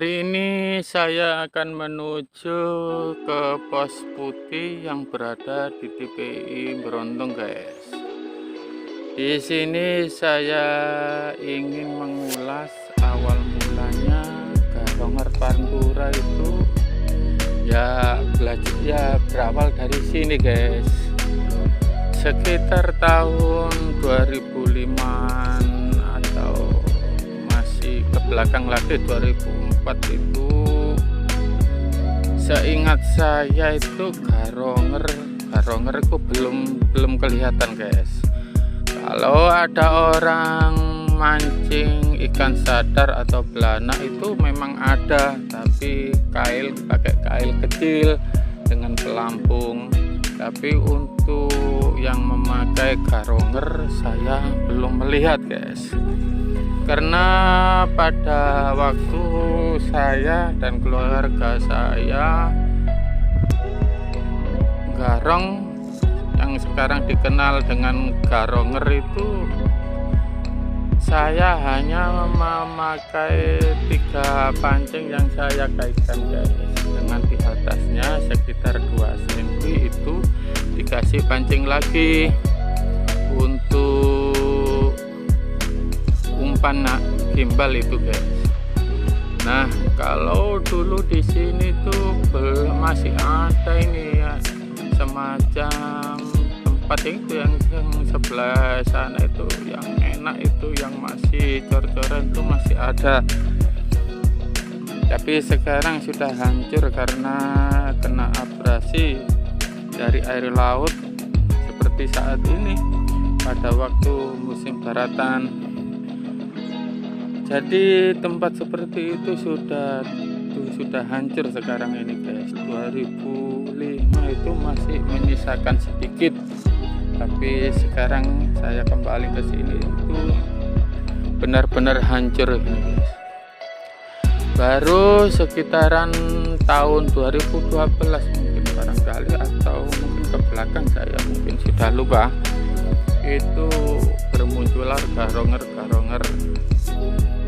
Hari ini saya akan menuju ke pos putih yang berada di TPI Brontong, guys. Di sini saya ingin mengulas awal mulanya Garongar Pantura itu berawal dari sini, guys. Sekitar tahun 2005-an atau masih ke belakang lagi 2004 itu, seingat saya itu Garongar itu belum kelihatan, guys. Kalau ada orang mancing ikan sadar atau belanak itu memang ada, tapi pakai kail kecil dengan pelampung. Tapi untuk yang memakai Garongar saya belum melihat, guys. Karena pada waktu saya dan keluarga saya garong yang sekarang dikenal dengan Garongar itu, saya hanya memakai 3 pancing yang saya kaitkan, guys. Dengan di atasnya sekitar 2 cm itu dikasih pancing lagi untuk umpan gimbal itu, guys. Nah, kalau dulu di sini tuh masih ada ini ya, semacam tempat itu yang sebelah sana itu yang enak, itu yang masih cor-coran itu masih ada. Tapi sekarang sudah hancur karena kena abrasi dari air laut seperti saat ini pada waktu musim daratan. Jadi tempat seperti itu sudah hancur sekarang ini, guys. 2005 itu masih menyisakan sedikit, tapi sekarang saya kembali ke sini itu benar-benar hancur ini, guys. Baru sekitaran tahun 2012 mungkin barangkali, atau mungkin ke belakang, saya mungkin sudah lupa, itu bermunculan Garongar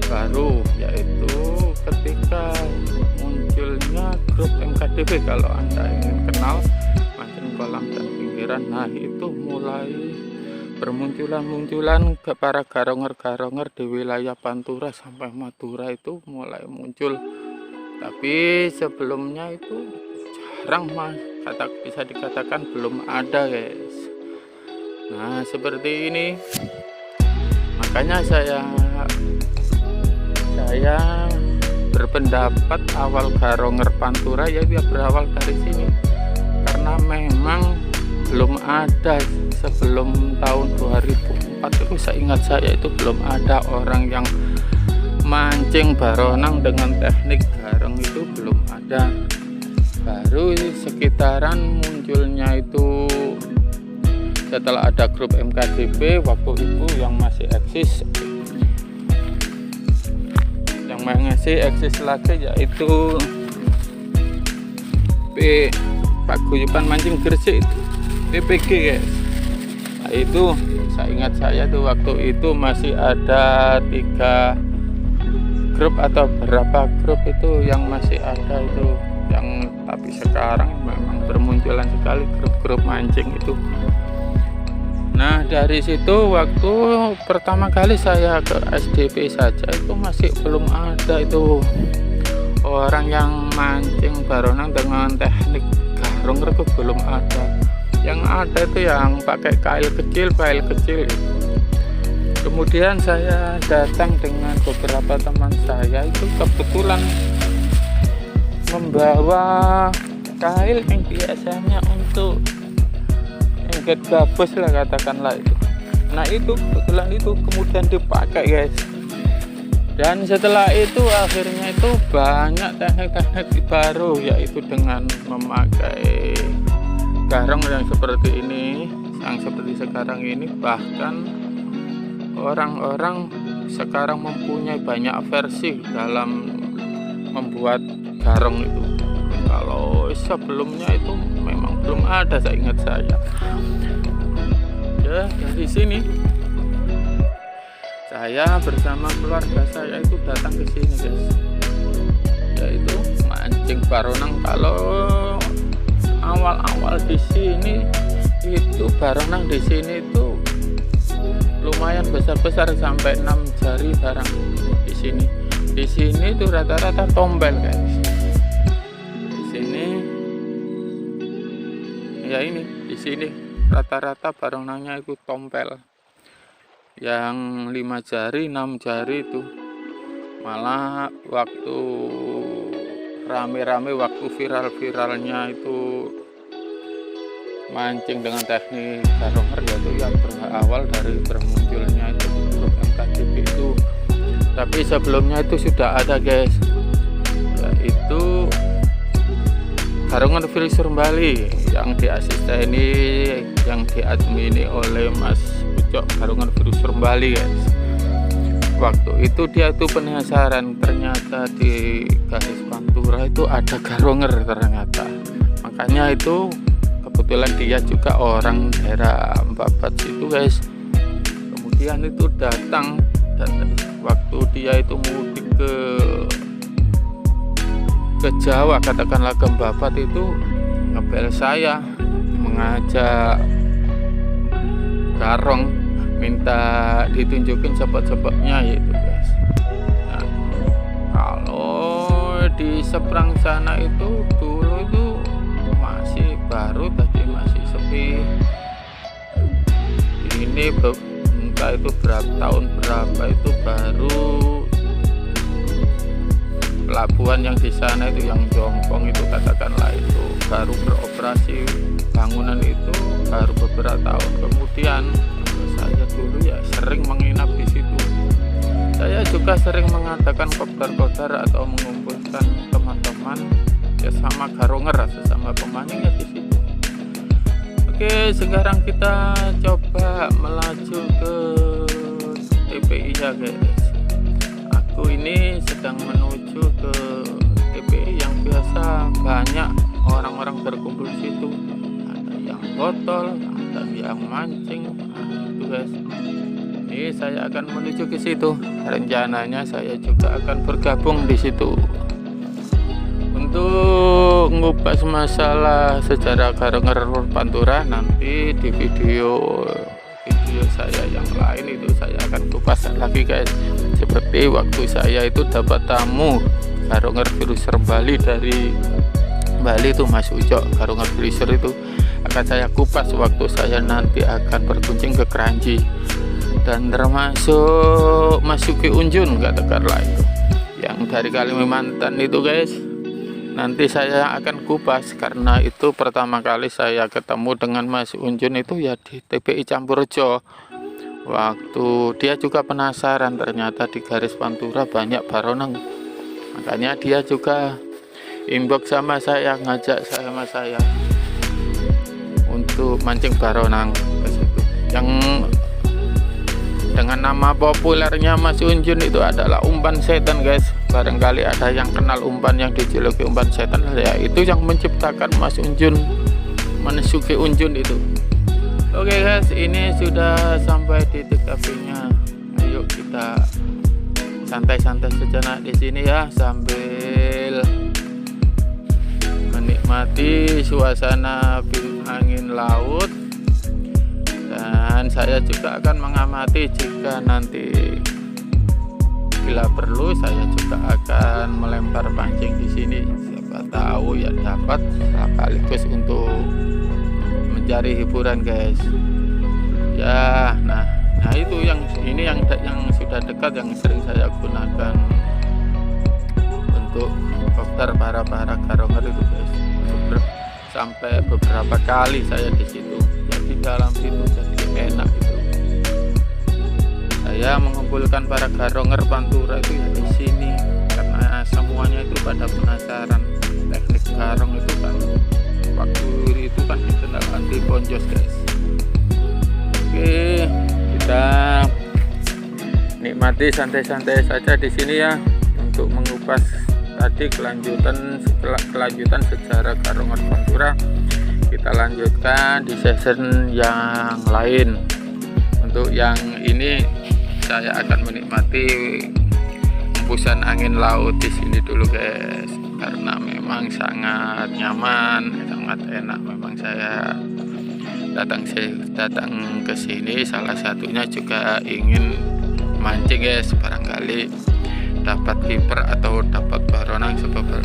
baru, yaitu ketika munculnya grup MKDB. Kalau Anda ingin kenal mancing kolam dan pinggiran, nah itu mulai bermunculan ke para Garongar di wilayah Pantura sampai Madura itu mulai muncul. Tapi sebelumnya itu jarang, bisa dikatakan belum ada, guys. Nah seperti ini, makanya saya berpendapat awal Garongar Pantura ya berawal dari sini, karena memang belum ada sebelum tahun 2004 itu. Seingat saya itu belum ada orang yang mancing baronang dengan teknik garong, itu belum ada. Baru sekitaran munculnya itu setelah ada grup MKDB waktu itu yang masih eksis lagi, yaitu Paguyuban Mancing Gresik itu, PPG, guys. Nah itu saya ingat saya tuh waktu itu masih ada 3 grup atau berapa grup itu yang masih ada itu, tapi sekarang memang bermunculan sekali grup-grup mancing itu. Nah dari situ waktu pertama kali saya ke SDP saja itu masih belum ada itu orang yang mancing baronang dengan teknik Garongar, itu belum ada. Yang ada itu yang pakai kail kecil. Kemudian saya datang dengan beberapa teman saya, itu kebetulan membawa kail yang biasanya untuk engket gabus lah, katakanlah itu. Nah itu kebetulan itu kemudian dipakai, guys. Dan setelah itu akhirnya itu banyak teknik-teknik baru, yaitu dengan memakai garong yang seperti ini, yang seperti sekarang ini. Bahkan orang-orang sekarang mempunyai banyak versi dalam membuat garong itu. Kalau sebelumnya itu memang belum ada, saya ingat saya. Ya dari sini saya bersama keluarga saya itu datang ke sini, guys. mancing baronang. Kalau awal-awal di sini itu baronang di sini itu lumayan besar-besar sampai 6 jari barang di sini. Di sini itu rata-rata tombel guys. Di sini ya ini di sini rata-rata baronangnya itu tompel. Yang 5 jari, 6 jari itu malah waktu rame-rame, waktu viral-viralnya itu mancing dengan teknik garonger, yaitu yang berawal dari bermunculnya itu grup MKDP itu. Tapi sebelumnya itu sudah ada guys, yaitu garonger Fisher Bali yang diasisteni, yang diadmini oleh Mas Ucok garonger Fisher Bali guys. Waktu itu dia tuh penasaran, ternyata di garis Pantura itu ada garonger ternyata. Makanya itu kebetulan dia juga orang daerah Babat situ guys. Kemudian itu datang, dan waktu dia itu mudik ke Jawa, katakanlah ke Babat, itu ngepel saya, mengajak garong, minta ditunjukin spot-spotnya gitu guys. Nah, kalau di seberang sana itu dulu itu masih baru, tadi masih sepi. Ini entah itu tahun berapa itu baru pelabuhan yang di sana itu, yang Jompong itu katakanlah, itu baru beroperasi. Bangunan itu baru beberapa tahun kemudian. Saya dulu ya sering menginap di situ. Saya juga sering mengadakan kopdar-kopdar atau mengumpulkan teman-teman ya sama garonger, sesama pemancing ya di situ. Oke, sekarang kita coba melaju ke TPI ya guys. Aku ini sedang menuju ke TPI yang biasa banyak orang-orang berkumpul di situ. Ada yang botol, ada yang mancing. Guys, ini saya akan menuju ke situ. Rencananya saya juga akan bergabung di situ untuk ngupas masalah sejarah garonger Pantura. Nanti di video saya yang lain itu saya akan kupas lagi guys. Seperti waktu saya itu dapat tamu garonger Fisher Bali dari Bali itu, Mas Ucok garonger Fisher itu, akan saya kupas waktu saya nanti akan berkunjung ke Kranji. Dan termasuk Mas Yuki Unjun katakanlah itu, yang dari Kalimantan itu guys. Nanti saya akan kupas, karena itu pertama kali saya ketemu dengan Mas Unjun itu ya di TPI Campurjo. Waktu dia juga penasaran, ternyata di garis Pantura banyak baronang. Makanya dia juga inbox sama saya, ngajak sama saya untuk mancing baronang ke situ. Yang dengan nama populernya Mas Unjun itu adalah umpan setan guys. Barangkali ada yang kenal umpan yang dijuluki umpan setan, ya itu yang menciptakan Mas Unjun, Mansuki Unjun itu. Oke guys, ini sudah sampai di TKP-nya. Ayo kita santai-santai sejenak di sini ya, sambil menikmati suasana angin laut. Dan saya juga akan mengamati jika nanti bila perlu saya juga akan melempar pancing di sini. Siapa tahu ya dapat, sekaligus untuk mencari hiburan guys. Ya, nah itu yang ini yang sudah dekat, yang sering saya gunakan untuk kopdar para garonger itu guys. Sampai beberapa kali saya di situ. Jadi dalam situ jadi enak itu. Saya mengumpulkan para garonger Pantura itu ya di sini, karena semuanya itu pada penasaran teknik garong itu kan. Waktu itu kan dikenal anti ponjos guys. Oke, kita nikmati santai-santai saja di sini ya, untuk mengupas tadi kelanjutan sejarah garonger Pantura. Kita lanjutkan di season yang lain. Untuk yang ini saya akan menikmati hembusan angin laut di sini dulu guys, karena memang memang sangat nyaman, sangat enak. Memang saya datang ke sini salah satunya juga ingin mancing guys, barangkali dapat kiper atau dapat baronang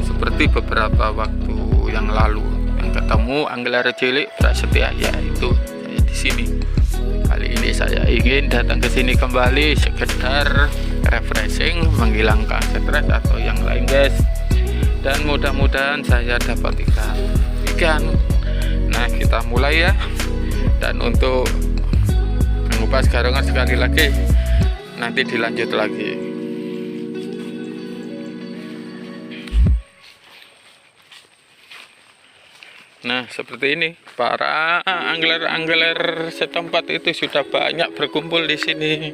seperti beberapa waktu yang lalu yang ketemu angler cilik prasetya, ya itu saya di sini. Kali ini saya ingin datang ke sini kembali sekedar refreshing, menghilangkan stres atau yang lain guys, dan mudah-mudahan saya dapat ikan. Nah, kita mulai ya. Dan untuk mengupas garungan sekali lagi, nanti dilanjut lagi. Nah, seperti ini para angler-angler setempat itu sudah banyak berkumpul di sini,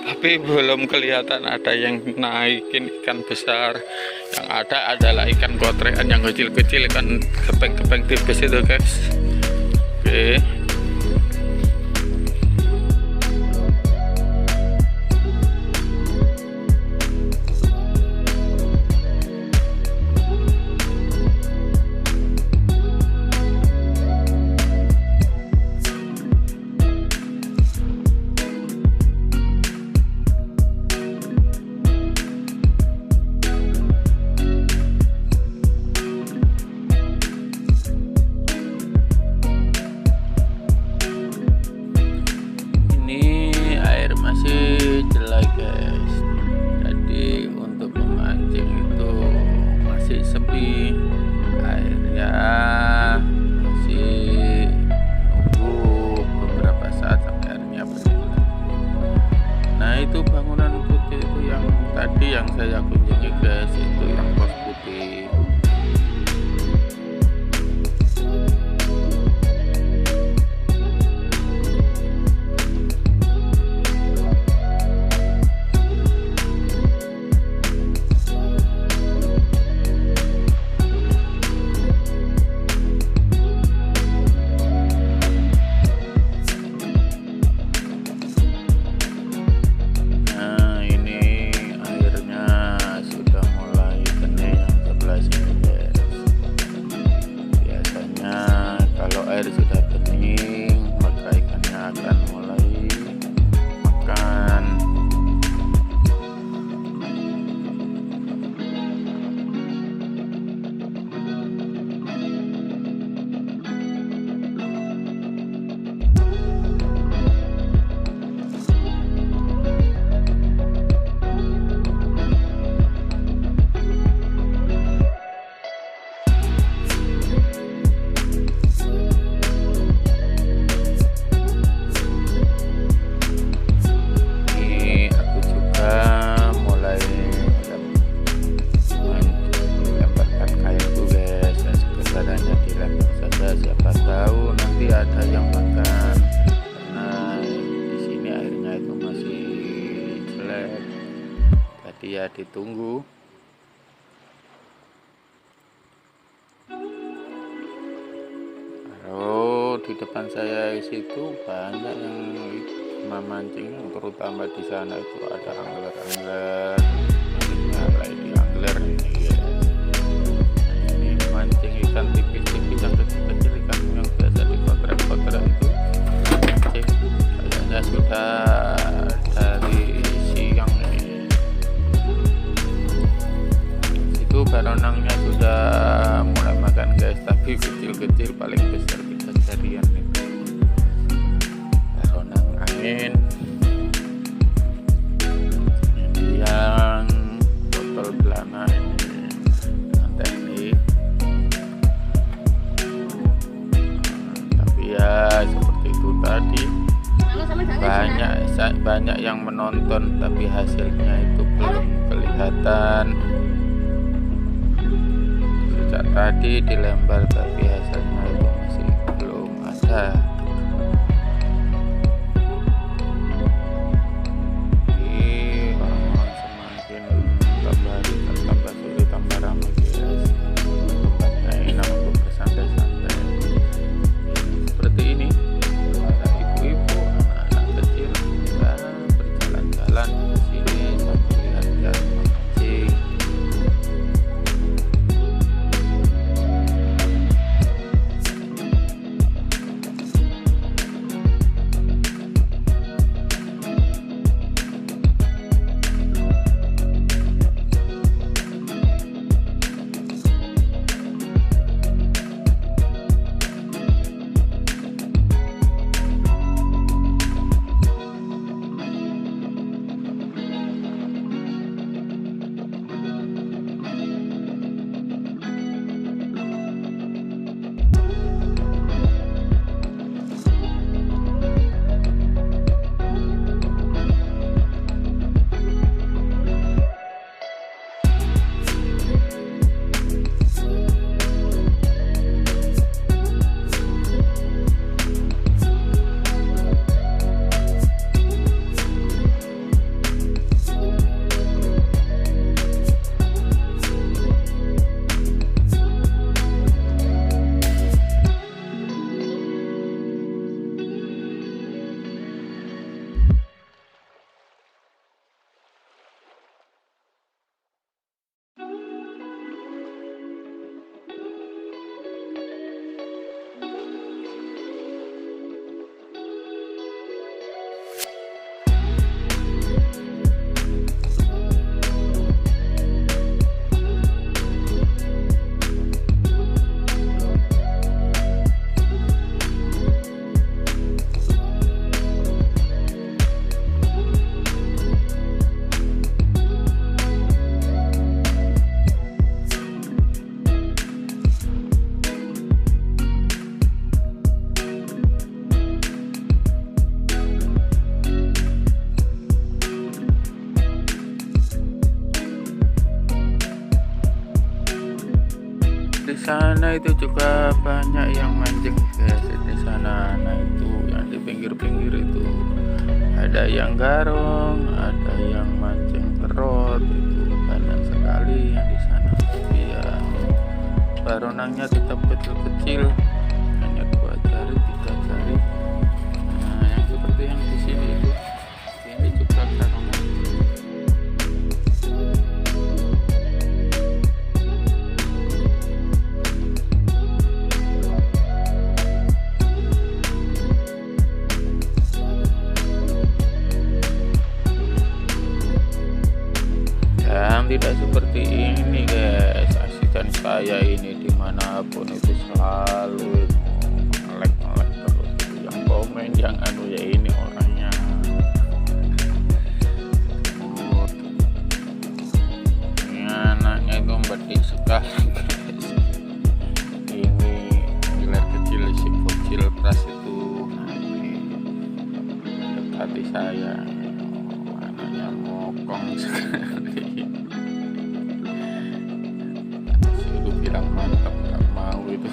tapi belum kelihatan ada yang naikin ikan besar. Yang ada adalah ikan kotrean yang kecil-kecil, ikan kepeng-kepeng tipis itu guys. Oke. Masih jelek guys, jadi untuk memancing itu masih sepi, airnya masih nunggu beberapa saat sampai airnya bersih. Nah, itu bangunan putih itu yang tadi yang saya kunjungi guys, itu yang pos putih. Air sudah bening, maka ikannya akan mulai makan. Ada yang makan karena di sini airnya itu masih jelek, jadi ya ditunggu. Kalau di depan saya situ banyak yang memancing, terutama di sana itu ada angler-angler, lady angler ini ya. Ini mancing ikan tipis-tipis yang kecil-kecil, ikan yang biasa di kotrek-kotrek itu. Kayaknya sudah dari siang ini. Itu baronangnya sudah mulai makan guys, tapi kecil-kecil, paling besar 3 jarian itu. Baronang angin. Yang botol belana ini dengan teknik. Tapi ya seperti itu tadi, banyak yang menonton tapi hasilnya itu belum kelihatan. Sejak tadi dilempar tapi hasilnya itu masih belum ada. sana itu juga banyak yang mancing guys di sana. Nah itu yang di pinggir-pinggir itu ada yang garong, ada yang mancing kerot, itu banyak sekali yang di sana. Tapi ya baronangnya tetap kecil-kecil, hanya 2 jari 3 jari. Nah yang seperti yang di sini itu, ini juga garongan. Dan tidak seperti ini guys, asisten saya ini dimanapun itu selalu ngelek-ngelek terus. Yang komen yang anu ya ini orangnya. Ini anaknya itu bedik sekali guys. Ini ngiler kecil si bocil pras itu. Nah ini dekati saya, anaknya mokong sekali. Suruh bilang mantap nggak mau itu.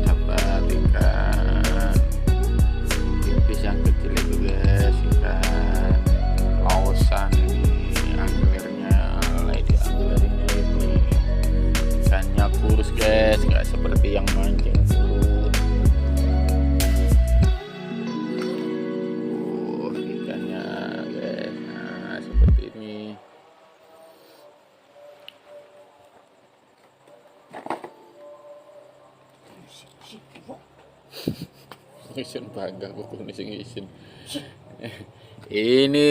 Dapat ikan tipis yang kecil itu guys, ikan lausan. Ini anglernya lagi anglerinya ini ikannya kurus guys, nggak seperti yang mancing surut. Ikannya guys, nah seperti ini. Isin bangga buku isin. Ini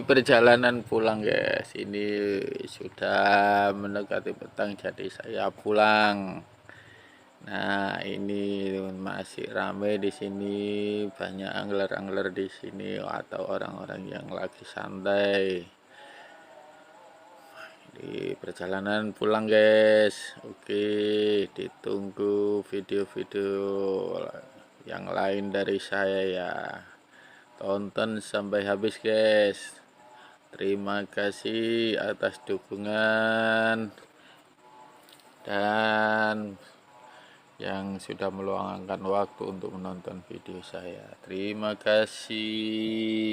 perjalanan pulang guys. Ini sudah mendekati petang, jadi saya pulang. Nah ini masih ramai di sini, banyak angler-angler di sini atau orang-orang yang lagi santai di perjalanan pulang guys. Oke, ditunggu video-video yang lain dari saya ya. Tonton sampai habis guys. Terima kasih atas dukungan dan yang sudah meluangkan waktu untuk menonton video saya. Terima kasih.